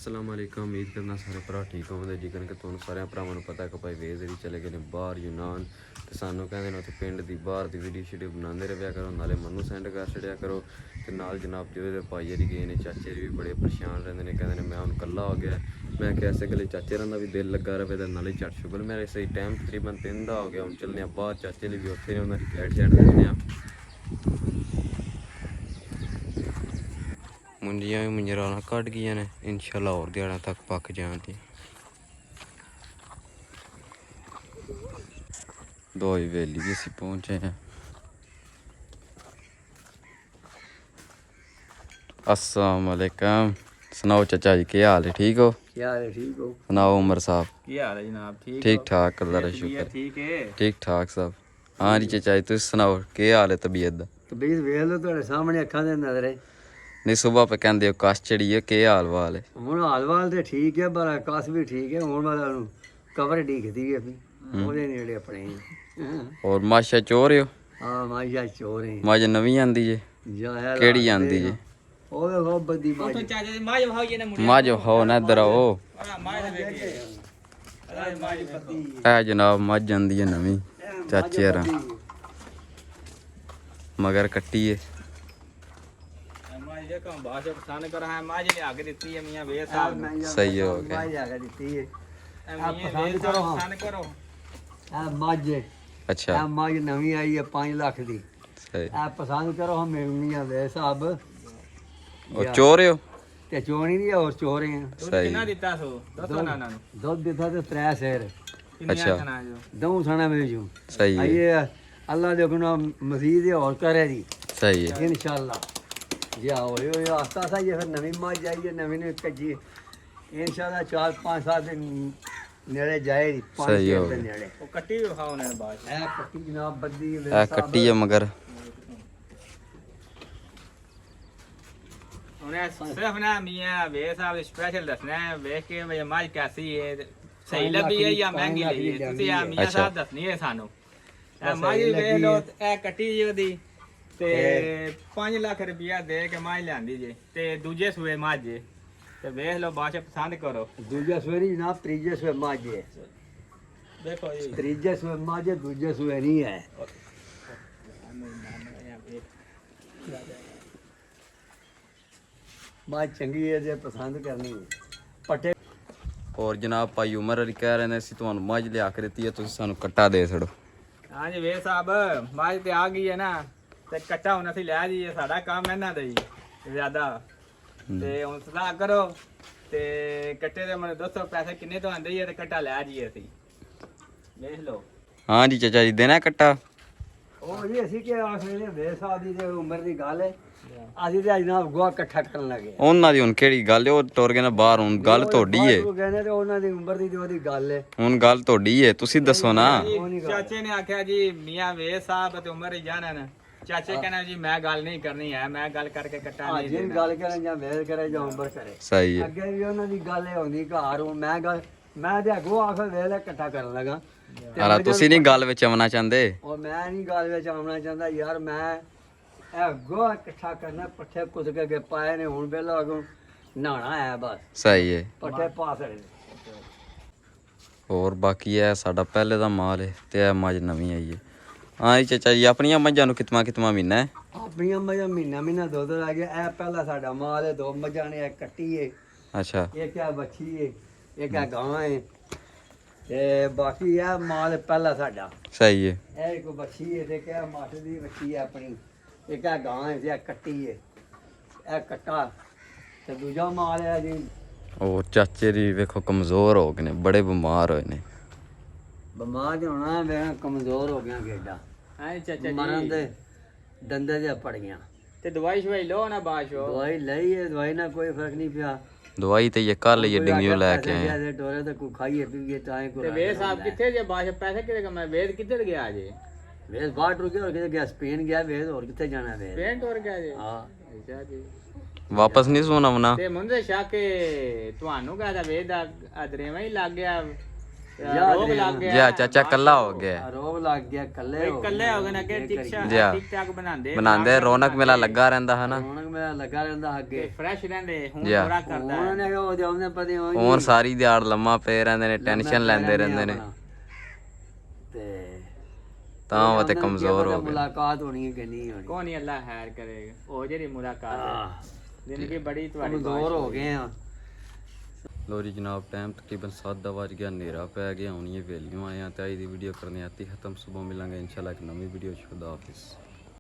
अस्सलाम वालेकुम। उम्मीद करना सारे भरा ठीक होंगे। जिकन कि तुहानू सारे भरावां नू पता है कि भाई वेज जी चले गए बाहर यूनान तो सानू कहते हैं उत्थे पिंड की बाहर की वीडियो शीडियो बनाते रहा करो, नाले मनु सेंड कर छड़िया करो। तो नाल जनाब जो भाई जी गए ने चाचे भी बड़े परेशान रहते हैं, कहते हैं मैं हूँ कला हो गया। मैं कि ऐसे गले चाचे रहा भी दिल लगा रहे तो नाले झट शुगर मेरे सही टाइम तकरीबन 3 का हो गया। हम चलने बाहर चाचे लिए भी उत्थे उन्होंने कैट शैट देने मुंजियां भी मुंजराना कट गई ने, इंशाल्लाह और दिहाड़ा तक पक जाती। दो ही वेली भी असी पहुंचे हैं। अस्सलाम वालेकुम। सुनाओ चाचा जी क्या हाल है, ठीक हो? क्या हाल है? ठीक हो? सुनाओ उमर साहब क्या हाल है जनाब? ठीक ठाक, अल्लाह का शुक्र। ठीक है, ठीक ठाक सब। हाँ जी चाचा जी तुम सुनाओ क्या हाल है तबीयत दा? तबीयत वेख लो ਤੁਹਾਡੇ ਸਾਹਮਣੇ ਅੱਖਾਂ ਦੇ ਨਜ਼ਰੇ। नहीं सुबह पे कहते हो कस चढ़ी है, क्या हाल वाल है? ਹੁਣ ਹਾਲ-ਵਾਲ ਤੇ ਠੀਕ ਹੈ, ਪਰ ਆਕਾਸ਼ ਵੀ ਠੀਕ ਹੈ। ਹੁਣ ਵਾਲਾ ਨੂੰ ਕਵਰ ਢੀਕਦੀ ਹੈ ਵੀ ਉਹਦੇ ਨੇੜੇ ਆਪਣੇ। और माशा चोर हो? ਹਾਂ ਮਾਈਆ ਚੋਰ ਹੈ। माज नवी आंदी जे? ਜਾਇਆ केड़ी आंदी जे? ਉਹ ਵੇਖੋ ਬੱਦੀ ਮਾਈ। माज हो ना इधर आओ। ए जनाब मज आंदी है नवी चाचे यार मगर कट्टी है। सही हो गया। ਮਾਈ ਆ ਕੇ ਦਿੱਤੀ ਹੈ। ਆ ਪਸੰਦ ਕਰੋ ਹਾਂ। ਆ ਮੱਝ अच्छा ਆ ਮੱਝ ਨਵੀਂ ਆਈ ਹੈ 5 ਲੱਖ ਦੀ। सही। ਆ ਪਸੰਦ ਕਰੋ ਹਾਂ ਮੇਮਨੀਆਂ ਵੇ ਸਾਹਿਬ। और चोर हो? ਤੇ ਚੋਣੀ ਨਹੀਂ ਹੋਰ ਚੋਰ ਹੈ। सही। ਦਿੱਤਾ ਸੋ ਦੱਸੋ ਨਾ ਇਹਨਾਂ ਨੂੰ ਦੁੱਧ ਦਿੱਤਾ ਤੇ 3 ਸ਼ੇਰ अच्छा ਖਾਣਾ ਜੋ ਦੋ ਥਾਣਾ ਵੇਚੂ। सही है। ਆਈਏ ਅੱਲਾ ਦੇ ਹੁਕਮ ਨਾਲ ਮਜ਼ੀਦ ਹੋਰ ਕਰੇ ਜੀ सही है। ਇਨਸ਼ਾਅੱਲਾ। ਜੀ ਹੋਏ ਹੋਏ ਆਸਤਾ ਸਾ ਇਹ ਫਿਰ ਨਵੀਂ ਮੱਝ ਆਈਏ ਨਵੀਂ ਨੇ ਕੱਜੀ ਇਨਸ਼ਾਅੱਲਾ 4-5 ਸਾਲ ਦੇ ਨੇੜੇ ਜਾਏਗੀ। 5 ਸਹੀ ਹੋ ਦੇ ਗਿਆ। ਨੇੜੇ ਉਹ ਕੱਟੀ ਵੀ ਖਾਓ ਨੇ ਬਾਅਦ ਇਹ ਕੱਟੀ ਜਨਾਬ ਬੱਦੀ ਵੇ ए कट्टी है मगर ਉਹਨੇ ਸਿਰਫ ਨਾ ਮੀਆਂ ਵੇ ਸਾਹਿਬ ਸਪੈਸ਼ਲ ਦੱਸਣਾ ਹੈ, ਵੇਖ ਕੇ ਵੀ ਮਾਝ ਕੈਸੀ ਹੈ, ਸਹੀ ਲੱਭੀ ਹੈ ਜਾਂ ਮਹਿੰਗੀ ਲਈ ਹੈ। ਤੁਸੀਂ ਆ ਮੀਆਂ ਅੱਛਾ। ਸਾਹਿਬ ਦੱਸਣੀ ਹੈ ਸਾਨੂੰ। ਇਹ ਮਾਝ ਵੇਖ ਲਓ ਇਹ ਕੱਟੀ ਜੀ ਉਹਦੀ ਤੇ 5 ਲੱਖ ਰੁਪਇਆ ਦੇ ਕੇ ਮਾਝ ਲਿਆਂਦੀ ਜੇ ਤੇ ਦੂਜੇ ਸੂਏ ਮਾਝ ਜੇ ਤੇ ਵੇਖ ਲਓ ਬਾਅਦ ਚ ਪਸੰਦ ਕਰੋ। ਦੂਜੇ ਸਵੇਰੀ ਜਨਾਬ ਤੀਜੇ ਸਵੇ ਮੱਝ ਹੈ। ਦੇਖੋ ਜੀ ਤੀਜੇ ਸਵੇ ਮੱਝ ਹੈ, ਦੂਜੇ ਸਵੇ ਨਹੀਂ ਹੈ। ਮੱਝ ਚੰਗੀ ਹੈ ਜੇ ਪਸੰਦ ਕਰਨੀ ਹੈ। ਪੱਠੇ और जनाब भाई उमर अली कह रहे हैं ਤੁਹਾਨੂੰ ਮੱਝ ਲਿਆ ਕੇ ਦਿੱਤੀ ਹੈ, ਤੁਸੀਂ ਸਾਨੂੰ ਕੱਟਾ ਦੇ ਛੜੋ। ਹਾਂਜੀ ਵੇ ਸਾਹਿਬ ਮਾਝ ਤੇ ਆ ਗਈ ਹੈ ਨਾ ਤੇ ਕੱਟਾ ਹੁਣ ਅਸੀਂ ਲੈ ਜਾਈਏ, ਸਾਡਾ ਕੰਮ ਇਹਨਾਂ ਦਾ ਹੀ ਜ਼ਿਆਦਾ। ਤੇ ਹੁਣ ਸਲਾਹ ਕਰੋ ਤੇ ਕੱਟੇ ਦੇ ਮੈਨੂੰ ਦੱਸੋ ਪੈਸੇ ਕਿੰਨੇ ਤੋਂ ਆਂਦੇ ਹੀ ਤੇ ਕੱਟਾ ਲੈ ਜਾਈਏ ਅਸੀਂ। ਵੇਖ ਲਓ हाँ जी चाचा जी देना कट्टा? ਉਹ ਜੀ ਅਸੀਂ ਕਿ ਆਸ ਵੇਲੇ ਵੇ ਸਾਹਿਬ ਦੀ ਤੇ ਉਮਰ ਦੀ ਗੱਲ ਹੈ। ਅਸੀਂ ਤੇ ਜਨਾਬ ਗੋਆ ਇਕੱਠਾ ਕਰਨ ਲੱਗੇ। ਉਹਨਾਂ ਦੀ ਹੁਣ ਕਿਹੜੀ ਗੱਲ ਹੈ, ਉਹ ਟੁਰ ਗਏ ਨਾ ਬਾਹਰ। ਹੁਣ ਗੱਲ ਤੁਹਾਡੀ ਹੈ, ਉਹ ਕਹਿੰਦੇ ਤੇ ਉਹਨਾਂ ਦੀ ਉਮਰ ਦੀ ਤੇ ਉਹਦੀ ਗੱਲ ਹੈ। ਹੁਣ ਗੱਲ ਤੁਹਾਡੀ ਹੈ, ਤੁਸੀਂ ਦੱਸੋ ਨਾ। ਚਾਚੇ ਨੇ ਆਖਿਆ ਜੀ ਮੀਆਂ ਵੇ ਸਾਹਿਬ ਤੇ ਉਮਰ ਹੀ ਜਾਣਨ। ਚਾਚੇ ਕਹਿੰਦਾ ਜੀ ਮੈਂ ਗੱਲ ਨਹੀਂ ਕਰਨੀ ਹੈ, ਮੈਂ ਗੱਲ ਕਰਕੇ ਕੱਟਾ ਨਹੀਂ ਜਿੰਨ ਗੱਲ ਕਰੇ ਜਾਂ ਵੇਲ ਕਰੇ ਜਾਂ ਉਮਰ ਕਰੇ। ਸਹੀ ਹੈ। ਅੱਗੇ ਵੀ ਉਹਨਾਂ ਦੀ ਗੱਲ ਹੁੰਦੀ ਘਰ ਹੁਣ ਮੈਂ ਤੇ ਅੱਗੋਂ ਆਖਰ ਵੇਲ ਇਕੱਠਾ ਕਰਨ ਲੱਗਾ। ਤੇ ਹਾਲਾ ਤੁਸੀਂ ਨਹੀਂ ਗੱਲ ਵਿੱਚ ਆਉਣਾ ਚਾਹੁੰਦੇ? ਉਹ ਮੈਂ ਨਹੀਂ ਗੱਲ ਵਿੱਚ ਆਉਣਾ ਚਾਹੁੰਦਾ ਯਾਰ। ਮੈਂ ਇਹ ਗੋਆ ਇਕੱਠਾ ਕਰਨਾ, ਪੱਠੇ ਕੁੱਟ ਕੇ ਪਾਏ ਨੇ। ਹੁਣ ਵੇਲਾ ਅੱਗੋਂ ਨਹਾਣਾ ਹੈ ਬਸ। ਸਹੀ ਹੈ। ਪੱਠੇ ਪਾ ਸਕਦੇ। ਹੋਰ ਬਾਕੀ ਇਹ ਸਾਡਾ ਪਹਿਲੇ ਦਾ ਮਾਲ ਹੈ ਤੇ ਇਹ ਮੱਝ ਨਵੀਂ ਆਈ ਹੈ। ਹਾਂ ਜੀ ਚਾਚਾ ਜੀ ਆਪਣੀਆਂ ਮੱਝਾਂ ਨੂੰ ਕਿਤਨਾ ਮਹੀਨਾ ਹੈ? ਆਪਣੀਆਂ ਮੱਝਾਂ ਮਹੀਨਾ ਦੁੱਧ ਲੱਗ ਗਿਆ। ਇਹ ਪਹਿਲਾ ਸਾਡਾ ਮਾਲ ਹੈ। 2 ਮੱਝਾਂ ਨੇ, ਇੱਕ ਕੱਟੀ ਹੈ, ਅੱਛਾ ਇੱਕ ਹੈ ਬੱਚੀ ਹੈ, ਇੱਕ ਹੈ ਗਾਂ ਹੈ। ਤੇ ਬਾਕੀ ਇਹ ਮਾਲ ਪਹਿਲਾ ਸਾਡਾ। ਸਹੀ ਹੈ। ਇਹ ਇੱਕ ਬੱਚੀ ਹੈ ਤੇ ਇੱਕ ਮੱਝ ਦੀ ਬੱਚੀ ਹੈ ਆਪਣੀ, ਇੱਕ ਹੈ ਗਾਂ ਹੈ ਤੇ ਇੱਕ ਕੱਟੀ ਹੈ। ਇਹ ਕੱਟਾ ਤੇ ਦੂਜਾ ਮਾਲ ਹੈ ਜੀ। ਉਹ ਚਾਚੇ ਦੀ ਵੇਖੋ ਕਮਜ਼ੋਰ ਹੋ ਗਏ ਨੇ, ਬੜੇ ਬਿਮਾਰ ਹੋਏ ਨੇ। ਬਿਮਾਰ ਤੇ ਹੋਣਾ ਵੇ, ਕਮਜ਼ੋਰ ਹੋ ਗਿਆ ਗੇਡਾ। ਹਾਂ ਚਾਚਾ ਮਰਨ ਜੀ ਦੇ ਦੰਦੇ ਦੇ ਪੜ ਗਿਆ। ਤੇ ਦਵਾਈ ਸ਼ਵਾਈ ਲਓ ਨਾ ਬਾਅਦ ਚੋਂ। ਦਵਾਈ ਲਈ ਹੈ, ਦਵਾਈ ਨਾਲ ਕੋਈ ਫਰਕ ਨਹੀਂ ਪਿਆ। ਦਵਾਈ ਤੇ ਇਹ ਕੱਲ ਇਹ ਡਿੰਗਿਓ ਲੈ ਕੇ ਆਏ। ਆਏ ਟੋਰੇ ਤੇ ਕੋਈ ਖਾਈਏ ਪੀਏ ਤਾਂ ਹੀ ਤੇ ਕੋਈ। ਵੇ ਸਾਹਿਬ ਕਿੱਥੇ ਜੇ ਬਾਅਦ ਚ ਪੈਸੇ ਕਿਹਦੇ ਕਮਾ? ਵੇਦ ਕਿੱਧਰ ਗਿਆ ਜੇ? ਵੇਸ ਬਾਹਰ ਟੁਰ ਗਿਆ, ਹੋਰ ਕਿਤੇ ਗਿਆ? ਸਪੇਨ ਗਿਆ ਵੇਸ, ਹੋਰ ਕਿੱਥੇ ਜਾਣਾ ਵੇਸ? ਪੇਂਟ ਹੋਰ ਗਿਆ ਜੇ? ਹਾਂ ਅੱਛਾ ਜੀ। ਵਾਪਸ ਨਹੀਂ ਸੋਣਾ ਮਨਾ। ਤੇ ਮੁੰਡੇ ਸ਼ੱਕ ਤੁਹਾਨੂੰ ਕਹਦਾ ਵੇਦ ਦਾ ਅਦਰੇਵਾ ਹੀ ਲੱਗ ਗਿਆ ਰੋਗ ਲੱਗ ਗਿਆ ਜੀ ਚਾਚਾ ਕੱਲਾ ਹੋ ਗਿਆ ਰੋਗ ਲੱਗ ਗਿਆ, ਕੱਲੇ ਹੋ ਇਕੱਲੇ ਹੋ ਗਏ ਨੇ ਅੱਗੇ ਜੀ। ਟਿਕ ਟਾਕ ਬਣਾਉਂਦੇ ਰੌਣਕ ਮੇਲਾ ਲੱਗਾ ਰਹਿੰਦਾ ਹਨਾ ਰੌਣਕ ਮੇਰਾ ਲੱਗਾ ਰਹਿੰਦਾ ਅੱਗੇ। ਫਰੈਸ਼ ਰਹਿੰਦੇ ਹੁਣ ਜੀ। ਥੋੜਾ ਕਰਦਾ ਹੈ। ਉਹਨਾਂ ਨੇ ਉਹ ਜਾਉਂਦੇ ਪਤੇ ਹੋਈ ਹੁਣ ਸਾਰੀ ਦਿਹਾੜ ਲੰਮਾ ਪਏ ਰਹਿੰਦੇ ਨੇ, ਟੈਨਸ਼ਨ ਲੈਂਦੇ ਰਹਿੰਦੇ ਨੇ, ਤੇ ਤਾਂ ਉਹ ਤੇ ਕਮਜ਼ੋਰ ਹੋ ਗਏ। ਮੁਲਾਕਾਤ ਹੋਣੀ ਹੈ ਕਿ ਨਹੀਂ ਹੋਣੀ, ਕੌਣ ਹੀ ਅੱਲਾ ਖੈਰ ਕਰੇਗਾ ਉਹ ਜਿਹੜੀ ਮੁਲਾਕਾਤ ਆਹ, ਹੈ ਜ਼ਿੰਦਗੀ ਬੜੀ ਤੁਹਾਡੀ ਕਮਜ਼ੋਰ ਹੋ ਗਏ ਆ। ਲੋ ਜੀ ਜਨਾਬ, ਟਾਈਮ ਤਕਰੀਬਨ 7 ਦਾ ਵੱਜ ਗਿਆ, ਹਨੇਰਾ ਪੈ ਗਿਆ, ਹੁਣ ਇਹ ਵੇਲੀਆਂ ਆਏ ਆ ਤੇ ਅੱਜ ਦੀ ਵੀਡੀਓ ਕਰਨੀ ਆਤੀ ਖਤਮ। ਸੁਬਹ ਮਿਲਾਂਗੇ ਇਨਸ਼ਾਅੱਲਾ ਇੱਕ ਨਵੀਂ ਵੀਡੀਓ 'ਚ। ਖੁਦਾ ਹਾਫਿਜ਼।